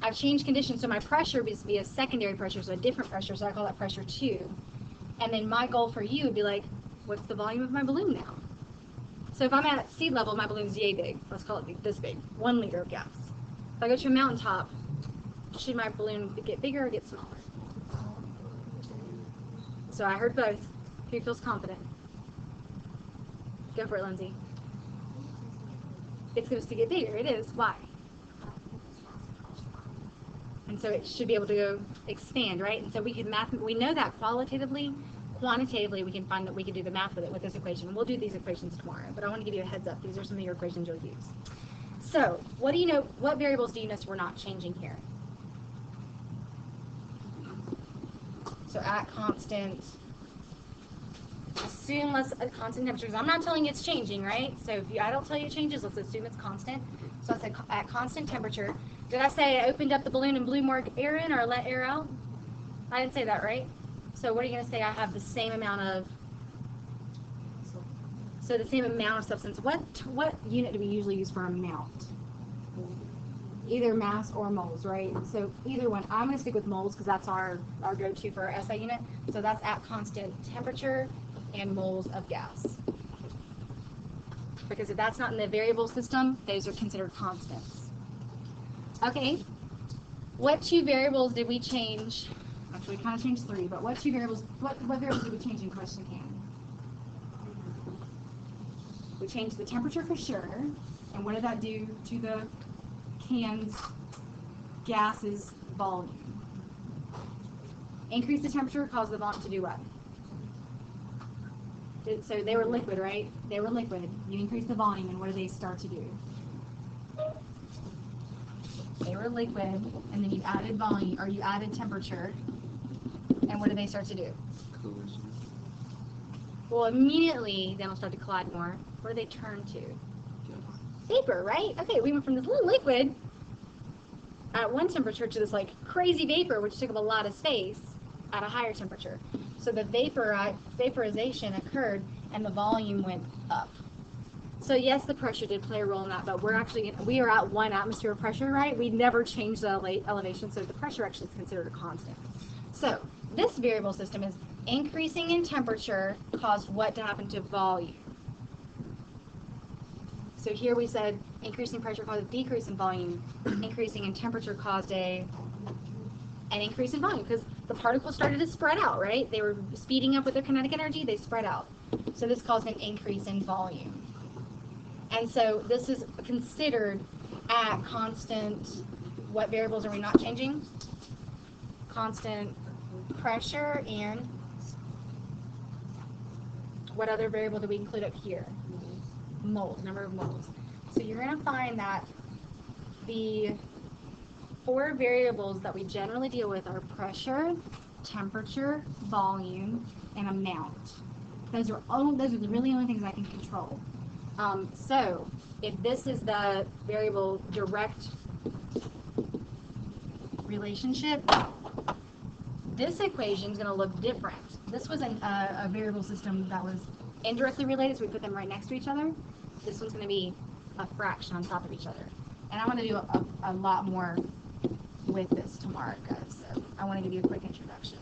I've changed conditions, so my pressure is to be a secondary pressure, so a different pressure, so I call that pressure 2. And then my goal for you would be like, what's the volume of my balloon now? So if I'm at sea level, my balloon's yay big. Let's call it this big, 1 liter of gas. If I go to a mountaintop, should my balloon get bigger or get smaller? So I heard both. Who feels confident? Go for it, Lindsay. It's supposed to get bigger. It is. Why? And so it should be able to go expand, right? And so we know that qualitatively, quantitatively, we can find that we can do the math with it with this equation. We'll do these equations tomorrow, but I want to give you a heads up. These are some of your equations you'll use. So what do you know? What variables do you notice we're not changing here? So at constant, assume constant temperatures. I'm not telling you it's changing, right? So if I don't tell you it changes, let's assume it's constant. So I said at constant temperature. Did I say I opened up the balloon and blew more air in or let air out? I didn't say that, right? So what are you going to say? I have the same amount of, so the same amount of substance. What unit do we usually use for amount? Either mass or moles, right? So either one. I'm going to stick with moles because that's our go-to for our SI unit. So that's at constant temperature and moles of gas. Because if that's not in the variable system, those are considered constants. Okay, what 2 variables did we change? Actually, we kind of changed 3, but what 2 variables, what variables did we change in question can? We changed the temperature for sure, and what did that do to the can's gas's volume? Increase the temperature, cause the volume to do what? So they were liquid, right? They were liquid. You increase the volume, and what do they start to do? They were liquid, and then you added volume, or you added temperature, and what do they start to do? Collision. Well, immediately, then they'll start to collide more. What do they turn to? Vapor, right? Okay, we went from this little liquid at 1 temperature to this like crazy vapor, which took up a lot of space at a higher temperature. So the vaporization occurred, and the volume went up. So yes, the pressure did play a role in that, but we are at 1 atmosphere pressure, right? We never changed the elevation, so the pressure actually is considered a constant. So this variable system is increasing in temperature caused what to happen to volume? So here we said increasing pressure caused a decrease in volume, increasing in temperature caused an increase in volume because the particles started to spread out, right? They were speeding up with their kinetic energy, they spread out. So this caused an increase in volume. And so this is considered at constant, what variables are we not changing? Constant pressure and what other variable do we include up here? Moles, number of moles. So you're going to find that the 4 variables that we generally deal with are pressure, temperature, volume, and amount. Those are the really only things I can control. So if this is the variable direct relationship, this equation is going to look different. This was a variable system that was indirectly related, so we put them right next to each other. This one's going to be a fraction on top of each other. And I want to do a lot more with this tomorrow, guys. So I want to give you a quick introduction.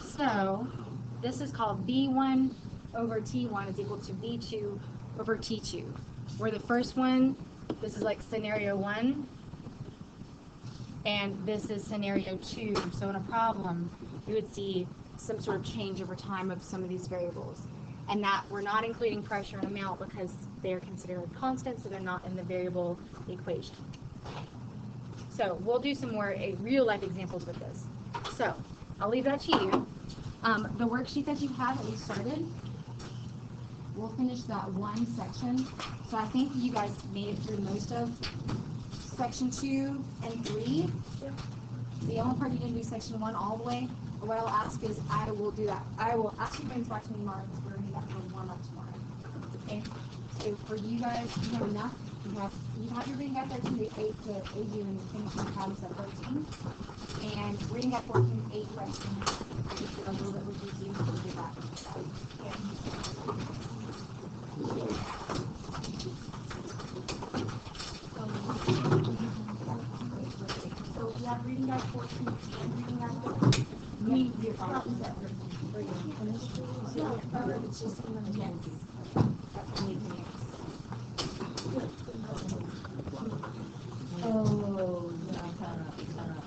So this is called V1 over T1 is equal to V2 over T2. Where the first one, this is like scenario 1, and this is scenario 2. So in a problem, you would see some sort of change over time of some of these variables. And that we're not including pressure and amount because they're considered constant, so they're not in the variable equation. So we'll do some more real life examples with this. So I'll leave that to you. The worksheet that you have that you started, we'll finish that one section. So I think you guys made it through most of section 2 and 3. Yep. The only part you didn't do section 1 all the way. But what I'll ask is I will do that. I will ask you to bring it back to me tomorrow because we're going to do that for warm up tomorrow. Okay? So for you guys, you have enough. You have your reading at 13 to 8 to aid you in finishing problems at 13. And reading at 14, 8 questions. Just a little bit with you, so we'll do that. So we have reading at 14 and reading at 13. I mean, your problems at 13. Are you finished? Or it's just yes. That's what we need to do. Oh, yeah,